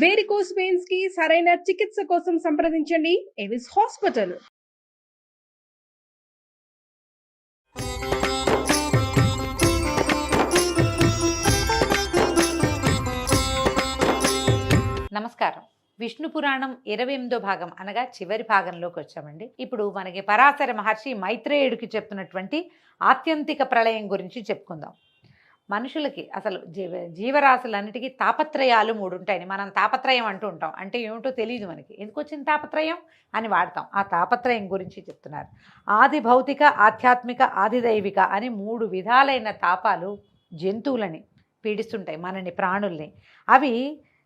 Varicose veins కి సరైన చికిత్స కోసం సంప్రదించండి ఎవిస్ హాస్పిటల్. నమస్కారం. విష్ణు పురాణం 28వ భాగం అనగా చివరి భాగంలోకి వచ్చామండి. ఇప్పుడు మనకి పరాశర మహర్షి మైత్రేయుడికి చెప్తున్నటువంటి ఆత్యంతిక ప్రళయం గురించి చెప్పుకుందాం. మనుషులకి అసలు జీవరాశులన్నిటికీ తాపత్రయాలు 3 ఉంటాయని మనం తాపత్రయం అంటూ ఉంటాం. అంటే ఏమిటో తెలియదు మనకి. ఎందుకు వచ్చింది తాపత్రయం అని వాడతాం. ఆ తాపత్రయం గురించి చెప్తున్నారు. ఆది భౌతిక, ఆధ్యాత్మిక, ఆదిదైవిక అని 3 విధాలైన తాపాలు జంతువులని పీడిస్తుంటాయి, మనని, ప్రాణుల్ని. అవి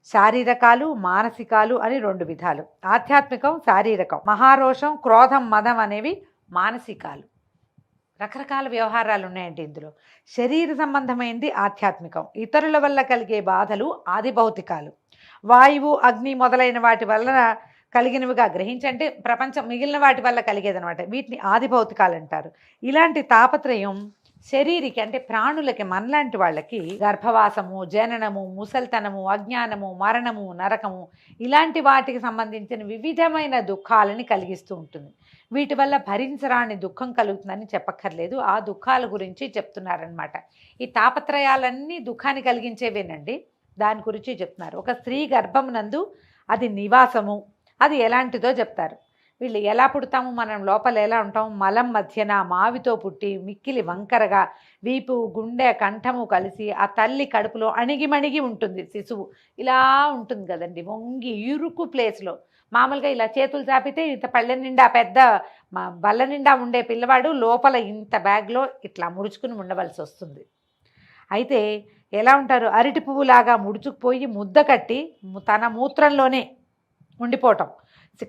శారీరకాలు, మానసికాలు అని 2 విధాలు. ఆధ్యాత్మికం, శారీరకం. మహారోషం, క్రోధం, మదం అనేవి మానసికాలు. రకరకాల వ్యవహారాలు ఉన్నాయండి ఇందులో. శరీర సంబంధమైనది ఆధ్యాత్మికం. ఇతరుల వల్ల కలిగే బాధలు ఆది భౌతికాలు. వాయువు, అగ్ని మొదలైన వాటి వల్ల కలిగినవిగా గ్రహించంటే ప్రపంచం మిగిలిన వాటి వల్ల కలిగేదనమాట. వీటిని ఆది భౌతికాలు అంటారు. ఇలాంటి తాపత్రయం శరీరికి అంటే ప్రాణులకి, మనలాంటి వాళ్ళకి గర్భవాసము, జననము, ముసల్తనము, అజ్ఞానము, మరణము, నరకము ఇలాంటి వాటికి సంబంధించిన వివిధమైన దుఃఖాలని కలిగిస్తూ ఉంటుంది. వీటి వల్ల భరించరాని దుఃఖం కలుగుతుందని చెప్పక్కర్లేదు. ఆ దుఃఖాల గురించి చెప్తున్నారనమాట. ఈ తాపత్రయాలన్నీ దుఃఖాన్ని కలిగించేవేనండి. దాని గురించి చెప్తున్నారు. ఒక స్త్రీ గర్భమునందు అది నివాసము, అది ఎలాంటిదో చెప్తారు. వీళ్ళు ఎలా పుడతాము, మనం లోపల ఎలా ఉంటాము, మలం మధ్యన మావితో పుట్టి మిక్కిలి వంకరగా వీపు, గుండె, కంఠము కలిసి ఆ తల్లి కడుపులో అణిగిమణిగి ఉంటుంది శిశువు. ఇలా ఉంటుంది కదండి, వంగి ఇరుకు ప్లేస్లో. మామూలుగా ఇలా చేతులు చాపితే ఇంత పళ్ళ నిండా పెద్ద బల్ల నిండా ఉండే పిల్లవాడు లోపల ఇంత బ్యాగ్లో ఇట్లా ముడుచుకుని ఉండవలసి వస్తుంది. అయితే ఎలా ఉంటారు, అరటి పువ్వులాగా ముడుచుకుపోయి ముద్ద కట్టి తన మూత్రంలోనే ఉండిపోవటం.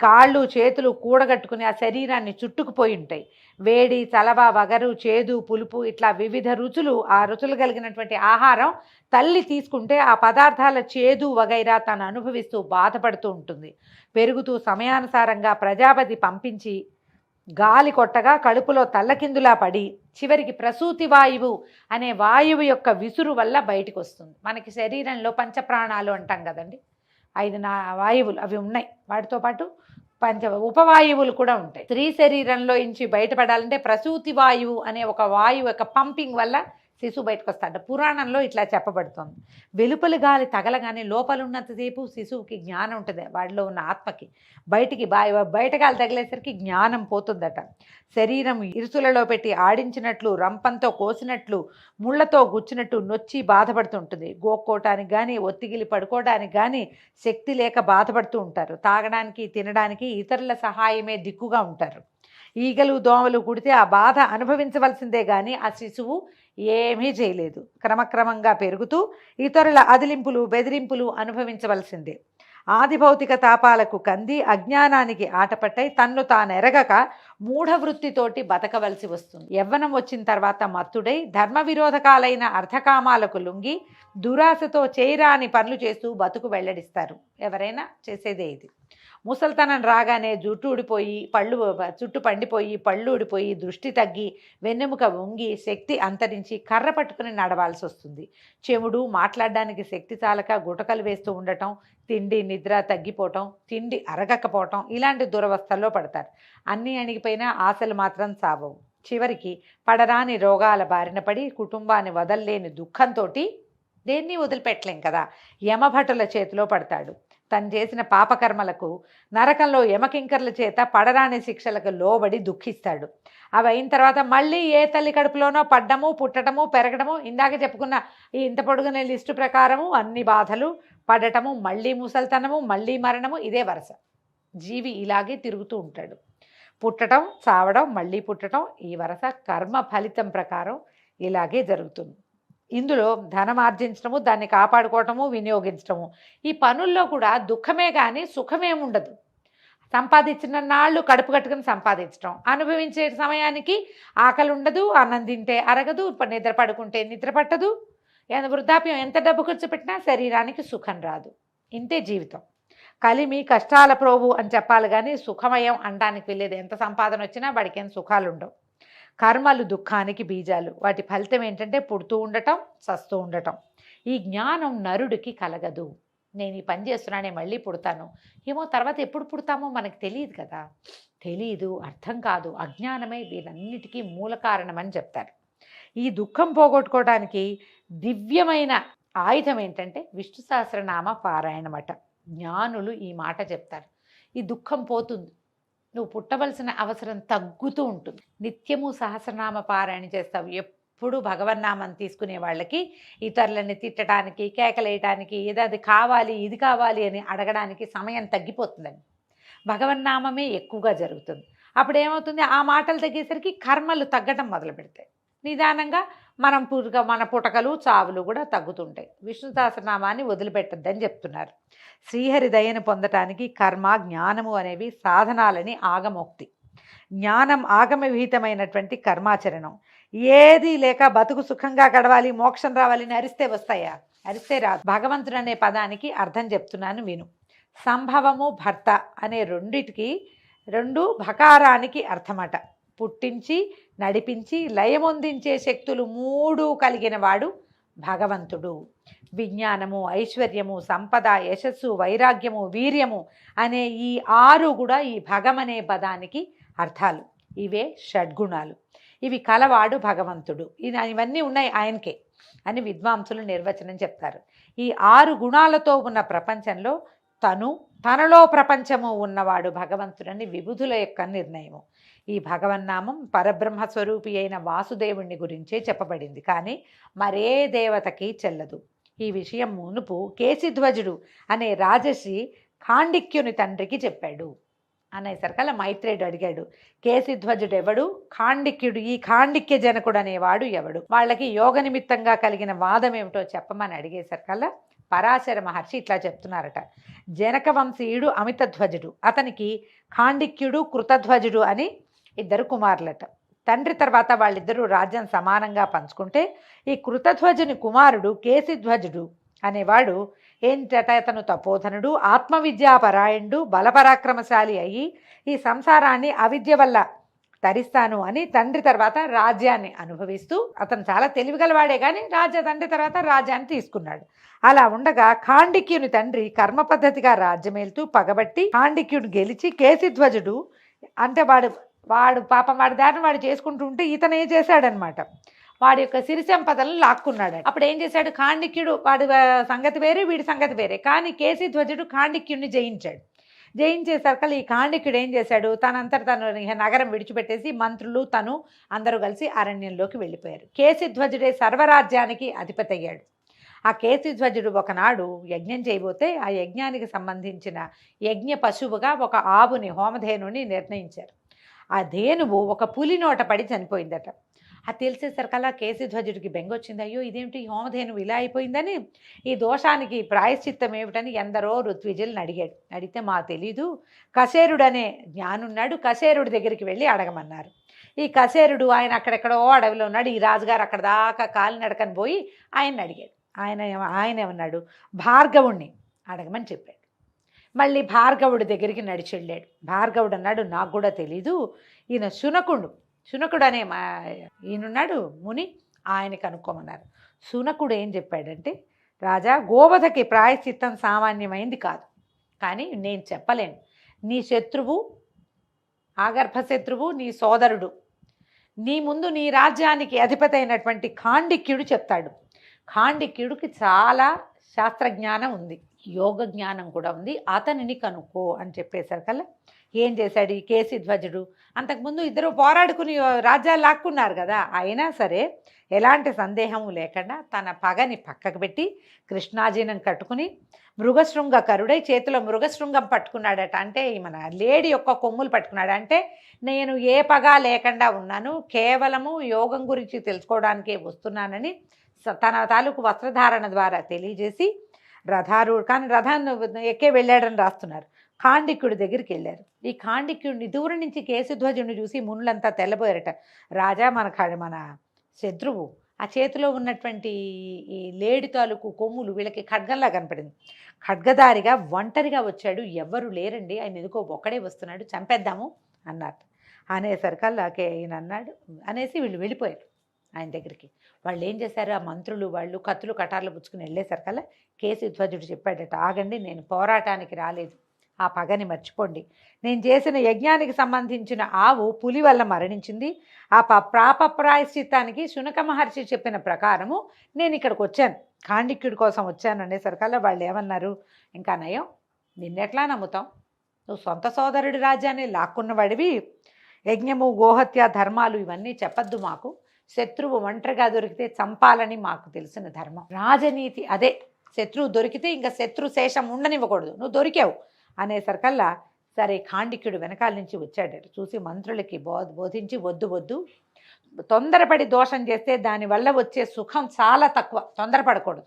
కాళ్ళు చేతులు కూడగట్టుకుని ఆ శరీరాన్ని చుట్టుకుపోయి ఉంటాయి. వేడి, చలవ, వగరు, చేదు, పులుపు ఇట్లా వివిధ రుచులు, ఆ రుచులు కలిగినటువంటి ఆహారం తల్లి తీసుకుంటే ఆ పదార్థాల చేదు వగైరా తను అనుభవిస్తూ బాధపడుతూ ఉంటుంది. పెరుగుతూ సమయానుసారంగా ప్రజాపతి పంపించి గాలి కొట్టగా కడుపులో తల్లకిందులా పడి చివరికి ప్రసూతి వాయువు అనే వాయువు యొక్క విసురు వల్ల బయటికి వస్తుంది. మనకి శరీరంలో పంచప్రాణాలు అంటాం కదండి, 5 వాయువులు అవి ఉన్నాయి. వాటితో పాటు ఉపవాయువులు కూడా ఉంటాయి. స్త్రీ శరీరంలో నుంచి బయటపడాలంటే ప్రసూతి వాయువు అనే ఒక వాయువు యొక్క పంపింగ్ వల్ల శిశువు బయటకు వస్తాడు. పురాణంలో ఇట్లా చెప్పబడుతుంది. వెలుపలి గాలి తగలగానే లోపల ఉన్నంతసేపు శిశువుకి జ్ఞానం ఉంటుంది, వాడిలో ఉన్న ఆత్మకి. బయట గాలి తగిలేసరికి జ్ఞానం పోతుందట. శరీరం ఇరుసులలో పెట్టి ఆడించినట్లు, రంపంతో కోసినట్లు, ముళ్లతో గుచ్చినట్టు నొచ్చి బాధపడుతుంటుంది. గోక్కోవటానికి కానీ, ఒత్తిగిలి పడుకోవడానికి కానీ శక్తి లేక బాధపడుతూ ఉంటారు. తాగడానికి, తినడానికి ఇతరుల సహాయమే దిక్కుగా ఉంటారు. ఈగలు, దోమలు కుడితే ఆ బాధ అనుభవించవలసిందే కానీ ఆ శిశువు ఏమీ చేయలేదు. క్రమక్రమంగా పెరుగుతూ ఇతరుల అదిలింపులు, బెదిరింపులు అనుభవించవలసిందే. ఆది భౌతిక తాపాలకు కంది అజ్ఞానానికి ఆటపట్టై తన్ను తానెరగక మూఢవృత్తితోటి బతకవలసి వస్తుంది. యవ్వనం వచ్చిన తర్వాత మత్తుడై ధర్మ విరోధకాలైన అర్థకామాలకు లొంగి దురాశతో చేయరాని పనులు చేస్తూ బతుకు వెల్లడిస్తారు. ఎవరైనా చేసేదే ఇది. ముసల్తనం రాగానే జుట్టు ఊడిపోయి, చుట్టు పండిపోయి, పళ్ళు ఊడిపోయి, దృష్టి తగ్గి, వెన్నెముక వంగి, శక్తి అంతరించి కర్ర పట్టుకుని నడవాల్సి వస్తుంది. చెముడు, మాట్లాడడానికి శక్తి చాలక గుటకలు వేస్తూ ఉండటం, తిండి నిద్ర తగ్గిపోవటం, తిండి అరగకపోవటం ఇలాంటి దురవస్థల్లో పడతారు. అన్నీ అణిగిపోయినా ఆశలు మాత్రం సావవు. చివరికి పడరాని రోగాల బారిన పడి కుటుంబాన్ని వదల్లేని దుఃఖంతో దేన్ని వదిలిపెట్టలేం కదా, యమభటుల చేతిలో పడతాడు. తను చేసిన పాపకర్మలకు నరకంలో యమకింకర్ల చేత పడరాని శిక్షలకు లోబడి దుఃఖిస్తాడు. అవి అయిన తర్వాత మళ్ళీ ఏ తల్లి కడుపులోనో పడ్డము, పుట్టడము, పెరగడము, ఇందాక చెప్పుకున్న ఈ ఇంత పొడుగునే లిస్టు ప్రకారము అన్ని బాధలు పడటము, మళ్ళీ ముసల్తనము, మళ్ళీ మరణము, ఇదే వరుస. జీవి ఇలాగే తిరుగుతూ ఉంటాడు. పుట్టడం, చావడం, మళ్ళీ పుట్టడం, ఈ వరుస కర్మ ఫలితం ప్రకారం ఇలాగే జరుగుతుంది. ఇందులో ధనం ఆర్జించడము, దాన్ని కాపాడుకోవటము, వినియోగించడము, ఈ పనుల్లో కూడా దుఃఖమే కానీ సుఖమేముండదు. సంపాదించిన నాళ్ళు కడుపు కట్టుకుని సంపాదించడం, అనుభవించే సమయానికి ఆకలి ఉండదు, అన్నం తింటే అరగదు, నిద్ర పడుకుంటే నిద్ర పట్టదు, వృద్ధాప్యం ఎంత డబ్బు ఖర్చు పెట్టినా శరీరానికి సుఖం రాదు. ఇంతే జీవితం. కలిమి కష్టాల ప్రోవు అని చెప్పాలి కానీ సుఖమయం అనడానికి వెళ్ళేది. ఎంత సంపాదన వచ్చినా వాడికి ఏం సుఖాలు ఉండవు. కర్మలు దుఃఖానికి బీజాలు. వాటి ఫలితం ఏంటంటే పుడుతూ ఉండటం, చస్తూ ఉండటం. ఈ జ్ఞానం నరుడికి కలగదు. నేను ఈ పని చేస్తున్నానే మళ్ళీ పుడతాను ఏమో, తర్వాత ఎప్పుడు పుడతామో మనకు తెలియదు కదా, తెలియదు, అర్థం కాదు, అజ్ఞానమే వీరన్నిటికీ మూల కారణమని చెప్తారు. ఈ దుఃఖం పోగొట్టుకోవడానికి దివ్యమైన ఆయుధం ఏంటంటే విష్ణు సహస్రనామ పారాయణమట. జ్ఞానులు ఈ మాట చెప్తారు. ఈ దుఃఖం పోతుంది, నువ్వు పుట్టవలసిన అవసరం తగ్గుతూ ఉంటుంది. నిత్యము సహస్రనామ పారాయణ చేస్తావు. ఎప్పుడు భగవన్నామం తీసుకునే వాళ్ళకి ఇతరులని తిట్టడానికి, కేకలేయటానికి, ఏదో అది కావాలి ఇది కావాలి అని అడగడానికి సమయం తగ్గిపోతుందండి. భగవన్నామమే ఎక్కువగా జరుగుతుంది. అప్పుడు ఏమవుతుంది, ఆ మాటలు తగ్గేసరికి కర్మలు తగ్గటం మొదలు పెడతాయి. నిదానంగా మన పుటకలు చావులు కూడా తగ్గుతుంటాయి. విష్ణు సహస్రనామాన్ని వదిలిపెట్టద్దని చెప్తున్నారు. శ్రీహరి దయను పొందటానికి కర్మ, జ్ఞానము అనేవి సాధనాలని ఆగమోక్తి. జ్ఞానం ఆగమ విహితమైనటువంటి కర్మాచరణం. ఏది లేక బతుకు సుఖంగా గడవాలి, మోక్షం రావాలని అరిస్తే వస్తాయా? అరిస్తే రాదు. భగవంతుడు అనే పదానికి అర్థం చెప్తున్నాను విను. సంభవము, భర్త అనే రెండు భకారానికి అర్థమట. పుట్టించి, నడిపించి, లయమొందించే శక్తులు 3 కలిగిన వాడు భగవంతుడు. విజ్ఞానము, ఐశ్వర్యము, సంపద, యశస్సు, వైరాగ్యము, వీర్యము అనే ఈ 6 కూడా ఈ భగమనే పదానికి అర్థాలు. ఇవే షడ్గుణాలు. ఇవి కలవాడు భగవంతుడు. ఇవన్నీ ఉన్నాయి ఆయనకే అని విద్వాంసులు నిర్వచనం చెప్తారు. ఈ 6 గుణాలతో ఉన్న ప్రపంచంలో తనలో ప్రపంచము ఉన్నవాడు భగవంతుడని విబుధుల యొక్క నిర్ణయము. ఈ భగవన్నామం పరబ్రహ్మ స్వరూపి అయిన వాసుదేవుణ్ణి గురించే చెప్పబడింది, కానీ మరే దేవతకి చెల్లదు. ఈ విషయం మునుపు కేశిధ్వజుడు అనే రాజశ్రీ ఖాండిక్యుని తండ్రికి చెప్పాడు అనేసరికల్లా మైత్రేయుడు అడిగాడు, కేశిధ్వజుడు ఎవడు, ఖాండిక్యుడు, ఈ ఖాండిక్య జనకుడు అనేవాడు ఎవడు, వాళ్ళకి యోగ నిమిత్తంగా కలిగిన వాదం ఏమిటో చెప్పమని అడిగేసరికల్లా పరాశర మహర్షి ఇట్లా చెప్తున్నారట. జనక వంశీయుడు అమితధ్వజుడు, అతనికి ఖాండిక్యుడు, కృతధ్వజుడు అని 2 కుమారులట. తండ్రి తర్వాత వాళ్ళిద్దరూ రాజ్యం సమానంగా పంచుకుంటే ఈ కృతధ్వజుని కుమారుడు కేశిధ్వజుడు అనేవాడు ఏంటట, అతను తపోధనుడు, ఆత్మవిద్యాపరాయణుడు, బలపరాక్రమశాలి అయ్యి ఈ సంసారాన్ని అవిద్య వల్ల తరిస్తాను అని తండ్రి తర్వాత రాజ్యాన్ని అనుభవిస్తూ, అతను చాలా తెలివిగలవాడే కానీ తండ్రి తర్వాత రాజ్యాన్ని తీసుకున్నాడు. అలా ఉండగా ఖాండిక్యుని తండ్రి కర్మ పద్ధతిగా రాజ్యమేలుతూ పగబట్టి ఖాండిక్యుడు గెలిచి కేశిధ్వజుడు అంటే వాడు పాపం వాడి దారిని వాడు చేసుకుంటూ ఉంటే ఇతను ఏం చేశాడనమాట, వాడి యొక్క సిరి సంపదలను లాక్కున్నాడు. అప్పుడు ఏం చేశాడు, ఖాండిక్యుడు వాడి సంగతి వేరే, వీడి సంగతి వేరే, కానీ కేశిధ్వజుడు ఖాండిక్యుడిని జయించేసరికి ఈ ఖాండిక్యుడు ఏం చేశాడు, తనంతట తను నగరం విడిచిపెట్టేసి మంత్రులు తను అందరూ కలిసి అరణ్యంలోకి వెళ్ళిపోయారు. కేశిధ్వజుడే సర్వరాజ్యానికి అధిపతి అయ్యాడు. ఆ కేశిధ్వజుడు ఒకనాడు యజ్ఞం చేయబోతే ఆ యజ్ఞానికి సంబంధించిన యజ్ఞ పశువుగా ఒక ఆవుని, హోమధేనుని నిర్ణయించారు. ఆ ధేనువు ఒక పులి నోట పడి చనిపోయిందట. అది తెలిసేసరికల్లా కేశిధ్వజుడికి బెంగొచ్చింది. అయ్యో ఇదేమిటి, ఈ హోమధేనువు ఇలా అయిపోయిందని, ఈ దోషానికి ప్రాయశ్చిత్తం ఏమిటని ఎందరో ఋత్విజులను అడిగాడు. అడిగితే మా తెలీదు, కశేరుడు అనే జ్ఞానున్నాడు, కశేరుడి దగ్గరికి వెళ్ళి అడగమన్నారు. ఈ కశేరుడు ఆయన అక్కడెక్కడో అడవిలో ఉన్నాడు. ఈ రాజుగారు అక్కడ దాకా కాలినడకని పోయి ఆయన్ని అడిగాడు. ఆయన ఏమన్నాడు, భార్గవుణ్ణి అడగమని చెప్పాడు. మళ్ళీ భార్గవుడి దగ్గరికి నడిచి వెళ్ళాడు. భార్గవుడు అన్నాడు, నాకు కూడా తెలీదు, ఈయన శునకుడు అనే ఈయనున్నాడు ముని, ఆయన కనుక్కోమన్నారు. శునకుడు ఏం చెప్పాడంటే, రాజా, గోవధకి ప్రాయశ్చిత్తం సామాన్యమైంది కాదు, కానీ నేను చెప్పలేను. నీ శత్రువు, ఆగర్భ శత్రువు, నీ సోదరుడు, నీ ముందు నీ రాజ్యానికి అధిపతి అయినటువంటి ఖాండిక్యుడు చెప్తాడు. ఖాండిక్యుడికి చాలా శాస్త్రజ్ఞానం ఉంది, యోగ జ్ఞానం కూడా ఉంది, అతనిని కనుక్కో అని చెప్పేసరికల్లా ఏం చేశాడు ఈ కేశిధ్వజుడు, అంతకుముందు ఇద్దరు పోరాడుకుని రాజ్యాలు లాక్కున్నారు కదా, అయినా సరే ఎలాంటి సందేహము లేకుండా తన పగని పక్కకు పెట్టి కృష్ణాజీనం కట్టుకుని మృగశృంగకరుడై చేతిలో మృగశృంగం పట్టుకున్నాడట. అంటే మన లేడీ యొక్క కొమ్ములు పట్టుకున్నాడు. అంటే నేను ఏ పగ లేకుండా ఉన్నాను, కేవలము యోగం గురించి తెలుసుకోవడానికే వస్తున్నానని తన తాలూకు వస్త్రధారణ ద్వారా తెలియజేసి కానీ రథాన్ని ఎక్కే వెళ్ళాడని రాస్తున్నారు. ఖాండిక్యుడి దగ్గరికి వెళ్ళారు. ఈ ఖాండిక్యుడిని దూరం నుంచి కేశిధ్వజుడిని చూసి మునులంతా తెల్లబోయారట. రాజా, మన శత్రువు, ఆ చేతిలో ఉన్నటువంటి ఈ లేడి తాలూకు కొమ్ములు వీళ్ళకి ఖడ్గంలా కనపడింది. ఖడ్గదారిగా ఒంటరిగా వచ్చాడు, ఎవ్వరు లేరండి, ఆయన ఎందుకో ఒక్కడే వస్తున్నాడు, చంపేద్దాము అన్నారు. అనేసరికల్లా ఈయన అన్నాడు అనేసి వీళ్ళు వెళ్ళిపోయారు ఆయన దగ్గరికి. వాళ్ళు ఏం చేశారు, ఆ మంత్రులు వాళ్ళు కత్తులు కటార్లు పుచ్చుకుని వెళ్ళేసరికల్లా కేశధ్వజుడు చెప్పాడట, ఆగండి, నేను పోరాటానికి రాలేదు, ఆ పగని మర్చిపోండి. నేను చేసిన యజ్ఞానికి సంబంధించిన ఆవు పులి వల్ల మరణించింది. ఆ ప్రాపప్రాయశ్చిత్తానికి శునక మహర్షి చెప్పిన ప్రకారము నేను ఇక్కడికి వచ్చాను, ఖాండిక్యుడి కోసం వచ్చాను అనేసరికల్లా వాళ్ళు ఏమన్నారు, ఇంకా నయం, నిన్నెట్లా నమ్ముతాం, నువ్వు సొంత సోదరుడి రాజ్యాన్ని లాక్కున్నవాడివి, యజ్ఞము గోహత్య ధర్మాలు ఇవన్నీ చెప్పద్దు మాకు, శత్రువు ఒంటరిగా దొరికితే చంపాలని మాకు తెలిసిన ధర్మం, రాజనీతి అదే, శత్రువు దొరికితే ఇంకా శత్రు శేషం ఉండనివ్వకూడదు, నువ్వు దొరికావు అనేసరికల్లా సరే ఖాండిక్యుడు వెనకాల నుంచి వచ్చాడట. చూసి మంత్రులకి బోధించి వద్దు వద్దు, తొందరపడి దోషం చేస్తే దానివల్ల వచ్చే సుఖం చాలా తక్కువ, తొందరపడకూడదు,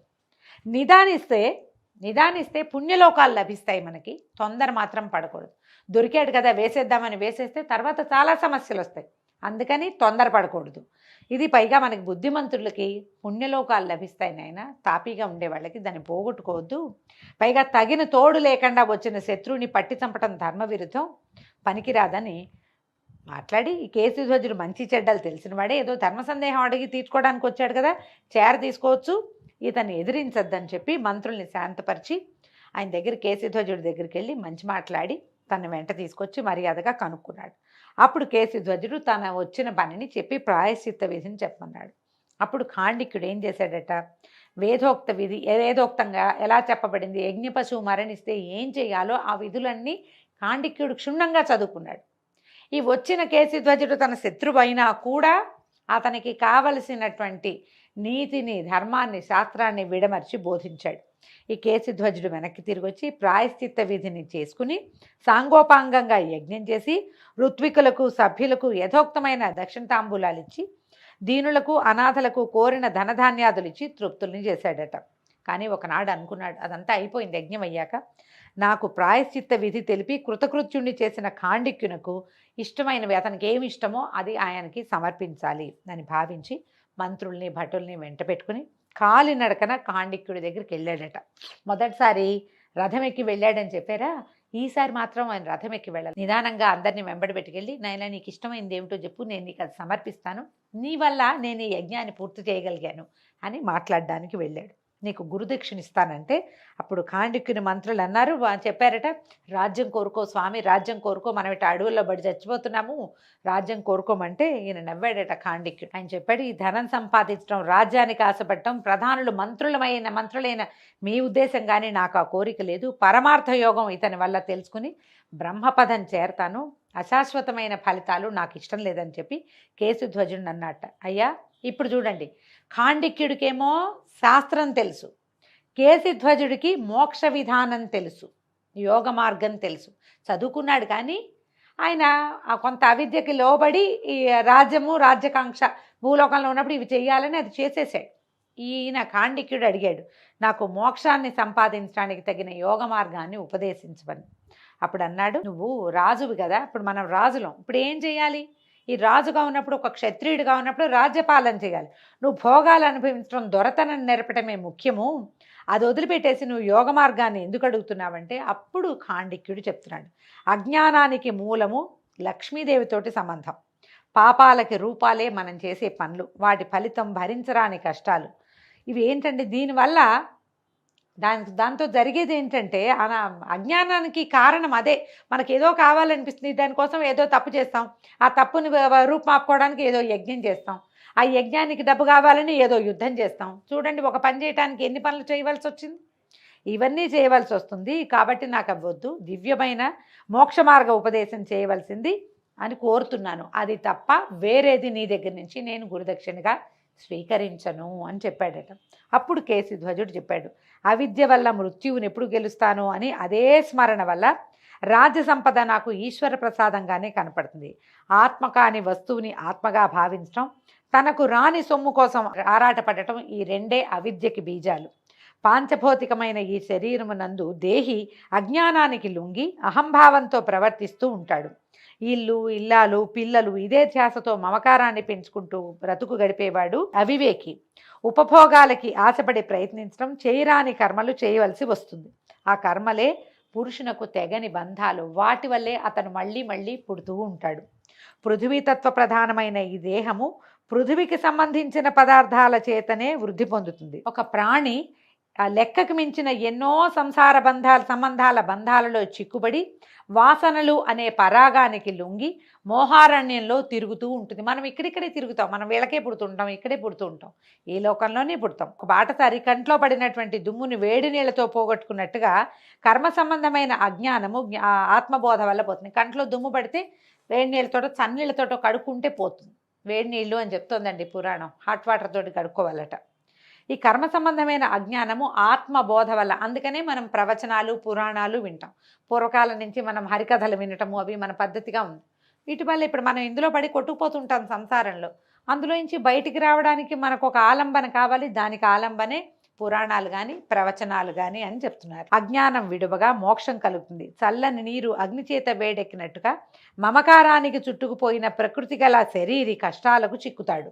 నిదానిస్తే పుణ్యలోకాలు లభిస్తాయి మనకి, తొందర మాత్రం పడకూడదు, దొరికాడు కదా వేసేద్దామని వేసేస్తే తర్వాత చాలా సమస్యలు వస్తాయి, అందుకని తొందరపడకూడదు, ఇది పైగా మనకి బుద్ధిమంతులకి పుణ్యలోకాలు లభిస్తాయి నాయన, తాపీగా ఉండే వాళ్ళకి దాన్ని పోగొట్టుకోవద్దు, పైగా తగిన తోడు లేకుండా వచ్చిన శత్రువుని పట్టి చంపటం ధర్మ విరుద్ధం, పనికిరాదని మాట్లాడి ఈ కేశధ్వజుడు మంచి చెడ్డలు తెలిసిన వాడే, ఏదో ధర్మ సందేహం అడిగి తీర్చుకోవడానికి వచ్చాడు కదా, చేర తీసుకోవచ్చు, ఇతన్ని ఎదిరించద్దని చెప్పి మంత్రుల్ని శాంతపరిచి ఆయన దగ్గర కేశధ్వజుడి దగ్గరికి వెళ్ళి మంచి మాట్లాడి తన వెంట తీసుకొచ్చి మర్యాదగా కనుక్కున్నాడు. అప్పుడు కేశధ్వజుడు తన వచ్చిన పనిని చెప్పి ప్రాయశ్చిత్త విధిని చెప్పమన్నాడు. అప్పుడు ఖాండిక్యుడు ఏం చేశాడట, వేదోక్త విధి వేదోక్తంగా ఎలా చెప్పబడింది, యజ్ఞ పశువు మరణిస్తే ఏం చేయాలో ఆ విధులన్నీ ఖాండిక్యుడు క్షుణ్ణంగా చదువుకున్నాడు. ఈ వచ్చిన కేశధ్వజుడు తన శత్రువు అయినా కూడా అతనికి కావలసినటువంటి నీతిని ధర్మాన్ని శాస్త్రాన్ని విడమర్చి బోధించాడు. ఈ కేశధ్వజుడు వెనక్కి తిరిగి వచ్చి ప్రాయశ్చిత్త విధిని చేసుకుని సాంగోపాంగంగా యజ్ఞం చేసి ఋత్వికులకు సభ్యులకు యథోక్తమైన దక్షిణ తాంబూలాలు ఇచ్చి దీనులకు అనాథలకు కోరిన ధనధాన్యాదులు ఇచ్చి తృప్తుల్ని చేశాడట. కానీ ఒకనాడు అనుకున్నాడు, అదంతా అయిపోయింది యజ్ఞం అయ్యాక, నాకు ప్రాయశ్చిత్త విధి తెలిపి కృతకృత్యుణ్ణి చేసిన ఖాండిక్యునకు ఇష్టమైనవి, అతనికి ఏమి ఇష్టమో అది ఆయనకి సమర్పించాలి అని భావించి మంత్రుల్ని భటుల్ని వెంట పెట్టుకుని కాలినడకన ఖాండిక్యుడి దగ్గరికి వెళ్ళాడట. మొదటిసారి రథం ఎక్కి వెళ్ళాడని చెప్పారా, ఈసారి మాత్రం ఆయన రథం ఎక్కి వెళ్ళాలి, నిదానంగా అందరినీ వెంబడి పెట్టుకెళ్ళి, నాయనా నీకు ఇష్టమైంది ఏమిటో చెప్పు, నేను నీకు అది సమర్పిస్తాను, నీ వల్ల నేను ఈ యజ్ఞాన్ని పూర్తి చేయగలిగాను అని మాట్లాడడానికి వెళ్ళాడు. నీకు గురుదక్షిణ ఇస్తానంటే అప్పుడు ఖాండిక్యుని మంత్రులు అన్నారు, చెప్పారట, రాజ్యం కోరుకో స్వామి, రాజ్యం కోరుకో, మనం ఇటు అడవుల్లో పడి చచ్చిపోతున్నాము, రాజ్యం కోరుకోమంటే ఈయన నవ్వాడట ఖాండిక్యుడు. ఆయన చెప్పాడు, ఈ ధనం సంపాదించడం, రాజ్యానికి ఆశపడటం, ప్రధానులు మంత్రులైన మీ ఉద్దేశం కానీ నాకు ఆ కోరిక లేదు, పరమార్థ యోగం ఇతని వల్ల తెలుసుకుని బ్రహ్మపదం చేరతాను, అశాశ్వతమైన ఫలితాలు నాకు ఇష్టం లేదని చెప్పి కేశధ్వజుడు అన్నట్ట. అయ్యా ఇప్పుడు చూడండి, ఖాండిక్యుడికేమో శాస్త్రం తెలుసు, కేశధ్వజుడికి మోక్ష విధానం తెలుసు, యోగ మార్గం తెలుసు, చదువుకున్నాడు, కానీ ఆయన కొంత అవిద్యకి లోబడి ఈ రాజ్యము రాజ్యకాంక్ష భూలోకంలో ఉన్నప్పుడు ఇవి చేయాలని అది చేసేసాడు. ఈయన ఖాండిక్యుడు అడిగాడు, నాకు మోక్షాన్ని సంపాదించడానికి తగిన యోగ మార్గాన్ని ఉపదేశించమని. అప్పుడు అన్నాడు, నువ్వు రాజువి కదా, ఇప్పుడు మనం రాజులం, ఇప్పుడు ఏం చేయాలి, ఈ రాజుగా ఉన్నప్పుడు ఒక క్షత్రియుడిగా ఉన్నప్పుడు రాజ్యపాలన చేయాలి, నువ్వు భోగాలు అనుభవించడం దొరతనం నేర్పటమే ముఖ్యము, అది వదిలిపెట్టేసి నువ్వు యోగ మార్గాన్ని ఎందుకు అడుగుతున్నావంటే అప్పుడు ఖాండిక్యుడు చెప్తున్నాడు, అజ్ఞానానికి మూలము లక్ష్మీదేవితోటి సంబంధం, పాపాలకి రూపాలే మనం చేసే పనులు, వాటి ఫలితం భరించరాని కష్టాలు, ఇవి ఏంటంటే దీనివల్ల దాంతో జరిగేది ఏంటంటే అజ్ఞానానికి కారణం అదే, మనకి ఏదో కావాలనిపిస్తుంది, దానికోసం ఏదో తప్పు చేస్తాం, ఆ తప్పుని రూపుమాపుకోవడానికి ఏదో యజ్ఞం చేస్తాం, ఆ యజ్ఞానికి డబ్బు కావాలని ఏదో యుద్ధం చేస్తాం. చూడండి, ఒక పని చేయడానికి ఎన్ని పనులు చేయవలసి వచ్చింది, ఇవన్నీ చేయవలసి వస్తుంది, కాబట్టి నాకు అవ్వద్దు, దివ్యమైన మోక్ష మార్గ ఉపదేశం చేయవలసింది అని కోరుతున్నాను, అది తప్ప వేరేది నీ దగ్గర నుంచి నేను గురుదక్షిణగా స్వీకరించను అని చెప్పాడట. అప్పుడు కేశధ్వజుడు చెప్పాడు, అవిద్య వల్ల మృత్యువుని ఎప్పుడు గెలుస్తాను అని అదే స్మరణ వల్ల రాజ్య సంపద నాకు ఈశ్వర ప్రసాదంగానే కనపడుతుంది, ఆత్మ కాని వస్తువుని ఆత్మగా భావించడం, తనకు రాని సొమ్ము కోసం ఆరాటపడటం, ఈ రెండే అవిద్యకి బీజాలు. పాంచభౌతికమైన ఈ శరీరమునందు దేహి అజ్ఞానానికి లొంగి అహంభావంతో ప్రవర్తిస్తూ ఉంటాడు. ఇల్లు ఇల్లాలు పిల్లలు ఇదే ధ్యాసతో మమకారాన్ని పెంచుకుంటూ బ్రతుకు గడిపేవాడు అవివేకి. ఉపభోగాలకి ఆశపడి ప్రయత్నించడం, చేయరాని కర్మలు చేయవలసి వస్తుంది. ఆ కర్మలే పురుషునకు తెగని బంధాలు, వాటి వల్లే అతను మళ్ళీ మళ్ళీ పుడుతూ ఉంటాడు. పృథ్వీతత్వ ప్రధానమైన ఈ దేహము పృథివికి సంబంధించిన పదార్థాల చేతనే వృద్ధి పొందుతుంది. ఒక ప్రాణి ఆ లెక్కకు మించిన ఎన్నో సంసార సంబంధాల బంధాలలో చిక్కుబడి వాసనలు అనే పరాగానికి లొంగి మోహారణ్యంలో తిరుగుతూ ఉంటుంది. మనం ఇక్కడిక్కడే తిరుగుతాం, మనం వీళ్ళకే పుడుతుంటాం, ఇక్కడే పుడుతూ ఉంటాం, ఈ లోకంలోనే పుడతాం. ఒక బాటసారి కంట్లో పడినటువంటి దుమ్ముని వేడి నీళ్లతో పోగొట్టుకున్నట్టుగా కర్మ సంబంధమైన అజ్ఞానము ఆత్మబోధ వల్ల పోతుంది. కంట్లో దుమ్ము పడితే వేడి నీళ్ళతోటో చన్నీళ్ళతోటో కడుక్కుంటే పోతుంది. వేడి నీళ్ళు అని చెప్తోందండి పురాణం, హాట్ వాటర్ తోటి కడుక్కోవాలట. ఈ కర్మ సంబంధమైన అజ్ఞానము ఆత్మబోధ వల్ల. అందుకనే మనం ప్రవచనాలు పురాణాలు వింటాం. పూర్వకాలం నుంచి మనం హరికథలు వినటము అవి మన పద్ధతిగా ఉంది. వీటి వల్ల ఇప్పుడు మనం ఇందులో పడి కొట్టుకుపోతుంటాం సంసారంలో. అందులో నుంచి బయటికి రావడానికి మనకు ఒక ఆలంబన కావాలి. దానికి ఆలంబనే పురాణాలు కానీ ప్రవచనాలు కానీ అని చెప్తున్నారు. అజ్ఞానం విడువగా మోక్షం కలుగుతుంది. చల్లని నీరు అగ్ని చేత వేడెక్కినట్టుగా మమకారానికి చుట్టుకుపోయిన ప్రకృతి గల శరీరి కష్టాలకు చిక్కుతాడు.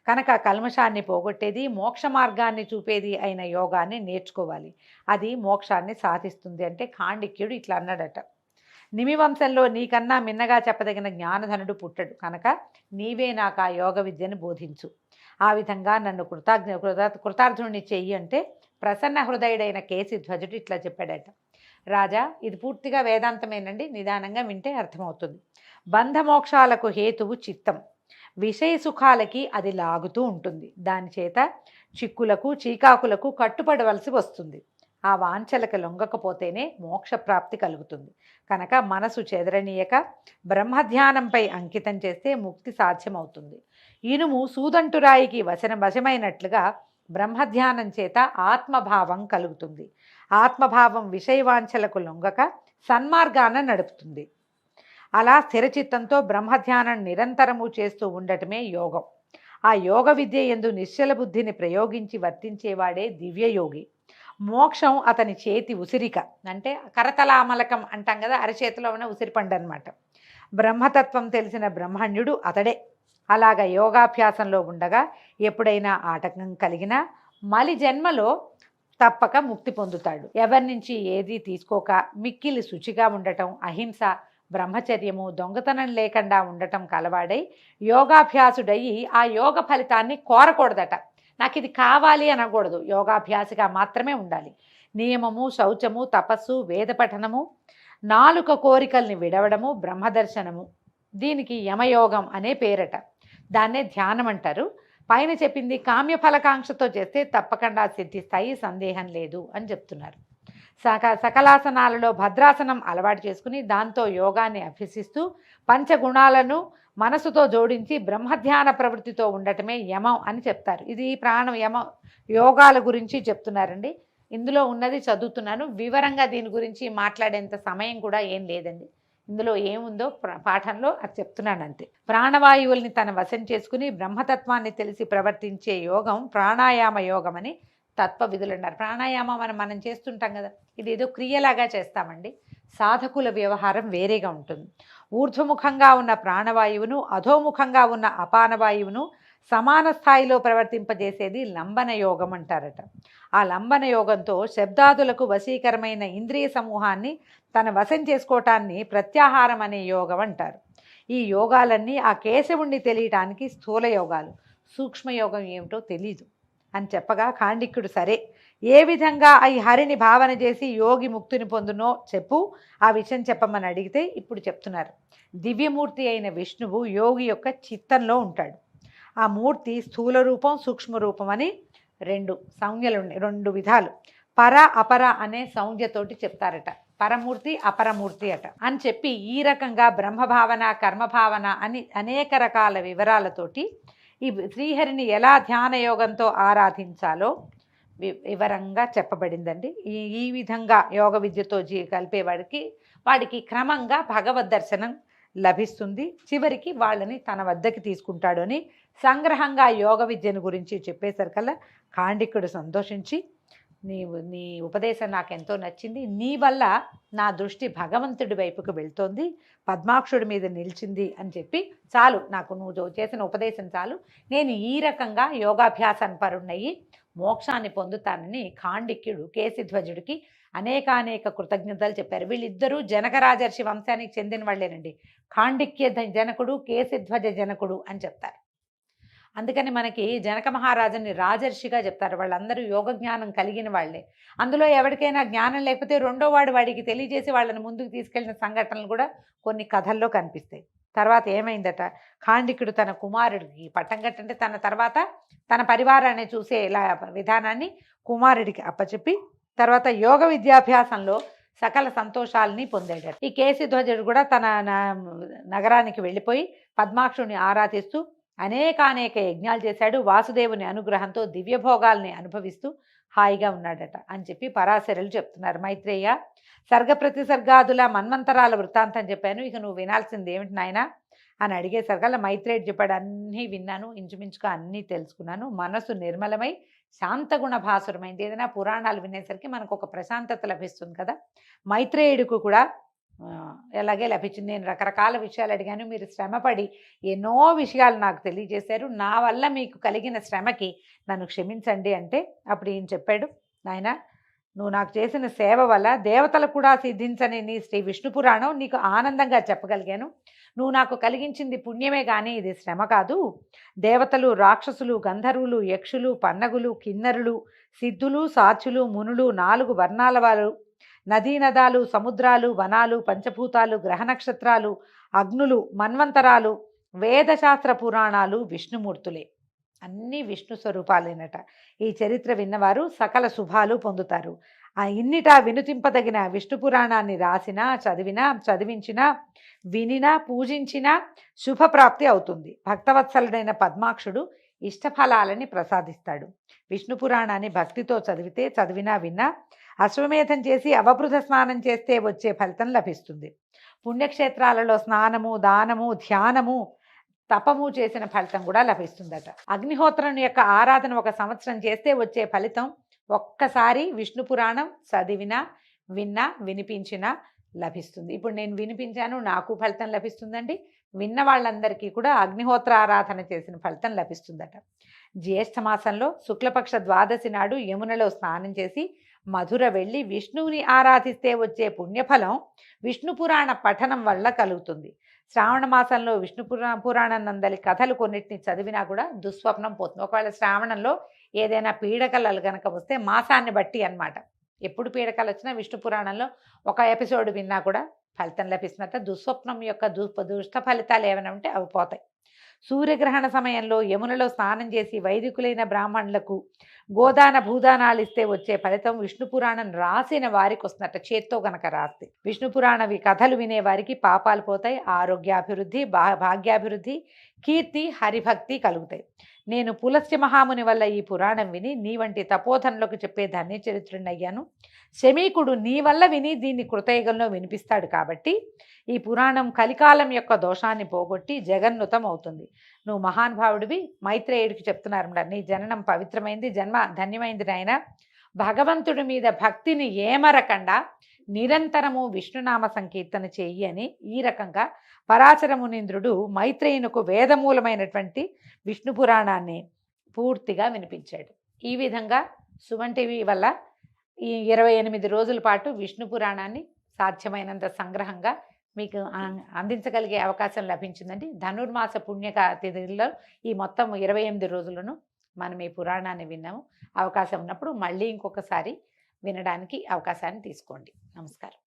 కనుక కల్మషాన్ని పోగొట్టేది మోక్ష మార్గాన్ని చూపేది అయిన యోగాన్ని నేర్చుకోవాలి. అది మోక్షాన్ని సాధిస్తుంది అంటే ఖాండిక్యుడు ఇట్లా అన్నాడట. నిమివంశంలో నీకన్నా మిన్నగా చెప్పదగిన జ్ఞానధనుడు పుట్టడు, కనుక నీవే నాకు ఆ యోగ విద్యను బోధించు. ఆ విధంగా నన్ను కృతార్థుని చెయ్యి అంటే ప్రసన్న హృదయుడైన కేసిధ్వజుడు ఇట్లా చెప్పాడట. రాజా, ఇది పూర్తిగా వేదాంతమేనండి, నిదానంగా వింటే అర్థమవుతుంది. బంధమోక్షాలకు హేతువు చిత్తం, విషయ సుఖాలకి అది లాగుతూ ఉంటుంది. దాని చేత చిక్కులకు చీకాకులకు కట్టుపడవలసి వస్తుంది. ఆ వాంఛలకు లొంగకపోతేనే మోక్షప్రాప్తి కలుగుతుంది. కనుక మనసు చెదరనీయక బ్రహ్మధ్యానంపై అంకితం చేస్తే ముక్తి సాధ్యమవుతుంది. ఇనుము సూదంటురాయికి వశమైనట్లుగా బ్రహ్మధ్యానం చేత ఆత్మభావం కలుగుతుంది. ఆత్మభావం విషయవాంఛలకు లొంగక సన్మార్గాన నడుపుతుంది. అలా స్థిరచిత్తంతో బ్రహ్మధ్యానం నిరంతరము చేస్తూ ఉండటమే యోగం. ఆ యోగ విద్య యందు నిశ్చల బుద్ధిని ప్రయోగించి వర్తించేవాడే దివ్యయోగి. మోక్షం అతని చేతి ఉసిరిక, అంటే కరతలామలకం అంటాం కదా, అరచేతిలో ఉన్న ఉసిరిపండు అనమాట. బ్రహ్మతత్వం తెలిసిన బ్రహ్మణ్యుడు అతడే. అలాగ యోగాభ్యాసంలో ఉండగా ఎప్పుడైనా ఆటంకం కలిగినా మలి జన్మలో తప్పక ముక్తి పొందుతాడు. ఎవరి నుంచి ఏది తీసుకోక మిక్కిలి శుచిగా ఉండటం, అహింస, బ్రహ్మచర్యము, దొంగతనం లేకుండా ఉండటం కలవాడై యోగాభ్యాసుడయి ఆ యోగ ఫలితాన్ని కోరకూడదట. నాకు ఇది కావాలి అనకూడదు, యోగాభ్యాసిగా మాత్రమే ఉండాలి. నియమము, శౌచము, తపస్సు, వేద పఠనము, నాలుక కోరికల్ని విడవడము బ్రహ్మదర్శనము. దీనికి యమయోగం అనే పేరట. దాన్నే ధ్యానం అంటారు. పైన చెప్పింది కామ్యఫలకాంక్షతో చేస్తే తప్పకుండా సిద్ధిస్తాయి, సందేహం లేదు అని చెప్తున్నారు. సకలాసనాలలో భద్రాసనం అలవాటు చేసుకుని దాంతో యోగాన్ని అభ్యసిస్తూ పంచగుణాలను మనసుతో జోడించి బ్రహ్మధ్యాన ప్రవృత్తితో ఉండటమే యమం అని చెప్తారు. ఇది ప్రాణం యమ యోగాల గురించి చెప్తున్నారండి. ఇందులో ఉన్నది చదువుతున్నాను, వివరంగా దీని గురించి మాట్లాడేంత సమయం కూడా ఏం లేదండి. ఇందులో ఏముందో పాఠంలో అది చెప్తున్నాను అంతే. ప్రాణవాయువుల్ని తన వశం చేసుకుని బ్రహ్మతత్వాన్ని తెలిసి ప్రవర్తించే యోగం ప్రాణాయామ యోగం అని తత్వవిధులు అన్నారు. ప్రాణాయామం మనం చేస్తుంటాం కదా, ఇది ఏదో క్రియలాగా చేస్తామండి. సాధకుల వ్యవహారం వేరేగా ఉంటుంది. ఊర్ధ్వముఖంగా ఉన్న ప్రాణవాయువును, అధోముఖంగా ఉన్న అపానవాయువును సమాన స్థాయిలో ప్రవర్తింపజేసేది లంబన యోగం అంటారట. ఆ లంబన యోగంతో శబ్దాదులకు వశీకరమైన ఇంద్రియ సమూహాన్ని తన వశం చేసుకోవటాన్ని ప్రత్యాహారం అనే యోగం అంటారు. ఈ యోగాలన్నీ ఆ కేశవుణ్ణి తెలియటానికి స్థూల యోగాలు. సూక్ష్మయోగం ఏమిటో తెలీదు అని చెప్పగా ఖాండిక్యుడు సరే, ఏ విధంగా ఈ హరిని భావన చేసి యోగి ముక్తిని పొందునో చెప్పు, ఆ విషయం చెప్పమని అడిగితే ఇప్పుడు చెప్తున్నారు. దివ్యమూర్తి అయిన విష్ణువు యోగి యొక్క చిత్తంలో ఉంటాడు. ఆ మూర్తి స్థూల రూపం, సూక్ష్మ రూపం అని రెండు సంజ్ఞలు ఉన్నాయి, రెండు విధాలు. పర అపర అనే సంజ్ఞతోటి చెప్తారట. పరమూర్తి అపరమూర్తి అట అని చెప్పి ఈ రకంగా బ్రహ్మభావన, కర్మభావన అని అనేక రకాల వివరాలతోటి ఈ శ్రీహరిని ఎలా ధ్యాన యోగంతో ఆరాధించాలో వివరంగా చెప్పబడిందండి. ఈ విధంగా యోగ విద్యతో వాడికి క్రమంగా భగవద్ దర్శనం లభిస్తుంది. చివరికి వాళ్ళని తన వద్దకి తీసుకుంటాడు అని సంగ్రహంగా యోగ విద్యను గురించి చెప్పేసరికల్లా ఖాండికుడు సంతోషించి, నీ ఉపదేశం నాకెంతో నచ్చింది, నీ వల్ల నా దృష్టి భగవంతుడి వైపుకు వెళ్తోంది, పద్మాక్షుడి మీద నిలిచింది అని చెప్పి, చాలు నాకు నువ్వు చేసిన ఉపదేశం చాలు, నేను ఈ రకంగా యోగాభ్యాసాన్ని పరుణ్ణయి మోక్షాన్ని పొందుతానని ఖాండిక్యుడు కేశిధ్వజుడికి అనేక కృతజ్ఞతలు చెప్పారు. వీళ్ళిద్దరూ జనకరాజర్షి వంశానికి చెందిన వాళ్ళేనండి. ఖాండిక్య జనకుడు, కేశిధ్వజ జనకుడు అని చెప్తారు. అందుకని మనకి జనక మహారాజుని రాజర్షిగా చెప్తారు. వాళ్ళందరూ యోగ జ్ఞానం కలిగిన వాళ్ళే. అందులో ఎవరికైనా జ్ఞానం లేకపోతే రెండో వాడికి తెలియజేసి వాళ్ళని ముందుకు తీసుకెళ్లిన సంఘటనలు కూడా కొన్ని కథల్లో కనిపిస్తాయి. తర్వాత ఏమైందట, ఖాండికుడు తన కుమారుడికి పట్టం కట్టంటే తన తర్వాత తన పరివారాన్ని చూసే ఇలా విధానాన్ని కుమారుడికి అప్పచెప్పి తర్వాత యోగ విద్యాభ్యాసంలో సకల సంతోషాలని పొందాడు. ఈ కేశిధ్వజుడు కూడా తన నగరానికి వెళ్ళిపోయి పద్మాక్షుని ఆరాధిస్తూ అనేక యజ్ఞాలు చేశాడు. వాసుదేవుని అనుగ్రహంతో దివ్యభోగాల్ని అనుభవిస్తూ హాయిగా ఉన్నాడట అని చెప్పి పరాశరులు చెప్తున్నారు. మైత్రేయ, సర్గ ప్రతిసర్గాదుల మన్వంతరాల వృత్తాంతం చెప్పాను, ఇక నువ్వు వినాల్సింది ఏమిటి నాయన అని అడిగేసరికల్లా మైత్రేయుడు చెప్పాడు, అన్నీ విన్నాను, ఇంచుమించుగా అన్నీ తెలుసుకున్నాను. మనసు నిర్మలమై శాంతగుణ భాసురమైంది. ఏదైనా పురాణాలు వినేసరికి మనకు ఒక ప్రశాంతత లభిస్తుంది కదా. మైత్రేయుడికి కూడా ఎలాగే లభించింది. నేను రకరకాల విషయాలు అడిగాను, మీరు శ్రమపడి ఎన్నో విషయాలు నాకు తెలియజేశారు, నా వల్ల మీకు కలిగిన శ్రమకి నన్ను క్షమించండి అంటే అప్పుడు ఈయన చెప్పాడు, నాయన నువ్వు నాకు చేసిన సేవ వల్ల దేవతలు కూడా సిద్ధించని నీ శ్రీ విష్ణు పురాణం నీకు ఆనందంగా చెప్పగలిగాను. నువ్వు నాకు కలిగించింది పుణ్యమే కానీ ఇది శ్రమ కాదు. దేవతలు, రాక్షసులు, గంధర్వులు, యక్షులు, పన్నగులు, కిన్నరులు, సిద్ధులు, సాచులు, మునులు, 4 వర్ణాల వారు, నదీనదాలు, సముద్రాలు, వనాలు, పంచభూతాలు, గ్రహ నక్షత్రాలు, అగ్నులు, మన్వంతరాలు, వేదశాస్త్ర పురాణాలు విష్ణుమూర్తులే, అన్నీ విష్ణు స్వరూపాలేనట. ఈ చరిత్ర విన్నవారు సకల శుభాలు పొందుతారు. ఇన్నిటా వినుతింపదగిన విష్ణు పురాణాన్ని రాసినా, చదివించినా, వినినా, పూజించినా శుభప్రాప్తి అవుతుంది. భక్తవత్సలుడైన పద్మాక్షుడు ఇష్టఫలాలని ప్రసాదిస్తాడు. విష్ణు పురాణాన్ని భక్తితో చదివినా విన్నా, అశ్వమేధం చేసి అవబృధ స్నానం చేస్తే వచ్చే ఫలితం లభిస్తుంది. పుణ్యక్షేత్రాలలో స్నానము, దానము, ధ్యానము, తపము చేసిన ఫలితం కూడా లభిస్తుందట. అగ్నిహోత్రం యొక్క ఆరాధన 1 సంవత్సరం చేస్తే వచ్చే ఫలితం ఒక్కసారి విష్ణు పురాణం చదివినా, విన్నా, వినిపించినా లభిస్తుంది. ఇప్పుడు నేను వినిపించాను, నాకు ఫలితం లభిస్తుందండి. విన్న వాళ్ళందరికీ కూడా అగ్నిహోత్ర ఆరాధన చేసిన ఫలితం లభిస్తుందట. జ్యేష్ఠ మాసంలో శుక్లపక్ష ద్వాదశి నాడు యమునలో స్నానం చేసి మధుర వెళ్ళి విష్ణువుని ఆరాధిస్తే వచ్చే పుణ్యఫలం విష్ణు పురాణ పఠనం వల్ల కలుగుతుంది. శ్రావణ మాసంలో విష్ణు పురాణం నందలి కథలు కొన్నిటిని చదివినా కూడా దుస్వప్నం పోతుంది. ఒకవేళ శ్రావణంలో ఏదైనా పీడకలలు కనుక వస్తే మాసాన్ని బట్టి అన్నమాట, ఎప్పుడు పీడకలు వచ్చినా విష్ణు పురాణంలో ఒక ఎపిసోడ్ విన్నా కూడా ఫలితం లభిస్తున్నట్ట. దుస్వప్నం యొక్క దుష్ట ఫలితాలు ఏమైనా ఉంటే అవి పోతాయి. సూర్యగ్రహణ సమయంలో యమునలో స్నానం చేసి వైదికులైన బ్రాహ్మణులకు గోదాన భూదానాలు ఇస్తే వచ్చే ఫలితం విష్ణు పురాణం రాసిన వారికి వస్తున్నట్ట, చేత్తో గనక రాస్తే. విష్ణు పురాణ కథలు వినే వారికి పాపాలు పోతాయి, ఆరోగ్యాభివృద్ధి, భాగ్యాభివృద్ధి, కీర్తి, హరిభక్తి కలుగుతాయి. నేను పులస్త్య మహాముని వల్ల ఈ పురాణం విని నీ వంటి తపోధనలకు చెప్పే ధన్య చరిత్రుడిని అయ్యాను. శమీకుడు నీ వల్ల విని దీన్ని కృతయుగంలో వినిపిస్తాడు కాబట్టి ఈ పురాణం కలికాలం యొక్క దోషాన్ని పోగొట్టి జగన్నుతం అవుతుంది. నువ్వు మహానుభావుడివి. మైత్రేయుడికి చెప్తున్నారన్నమాట, నీ జననం పవిత్రమైంది, జన్మ ధన్యమైంది నాయన. భగవంతుడి మీద భక్తిని ఏమరకుండా నిరంతరము విష్ణునామ సంకీర్తన చెయ్యి అని ఈ రకంగా పరాశర మునీంద్రుడు మైత్రేయునకు వేదమూలమైనటువంటి విష్ణు పురాణాన్ని పూర్తిగా వినిపించాడు. ఈ విధంగా సుమన్ టీవీ వల్ల ఈ 28 రోజుల పాటు విష్ణు పురాణాన్ని సాధ్యమైనంత సంగ్రహంగా మీకు అందించగలిగే అవకాశం లభించిందండి. ధనుర్మాస పుణ్యక తిథుల్లో ఈ మొత్తం 28 రోజులను మనం ఈ పురాణాన్ని విన్నాము. అవకాశం ఉన్నప్పుడు మళ్ళీ ఇంకొకసారి వినడానికి అవకాశాన్ని తీసుకోండి. నమస్కారం.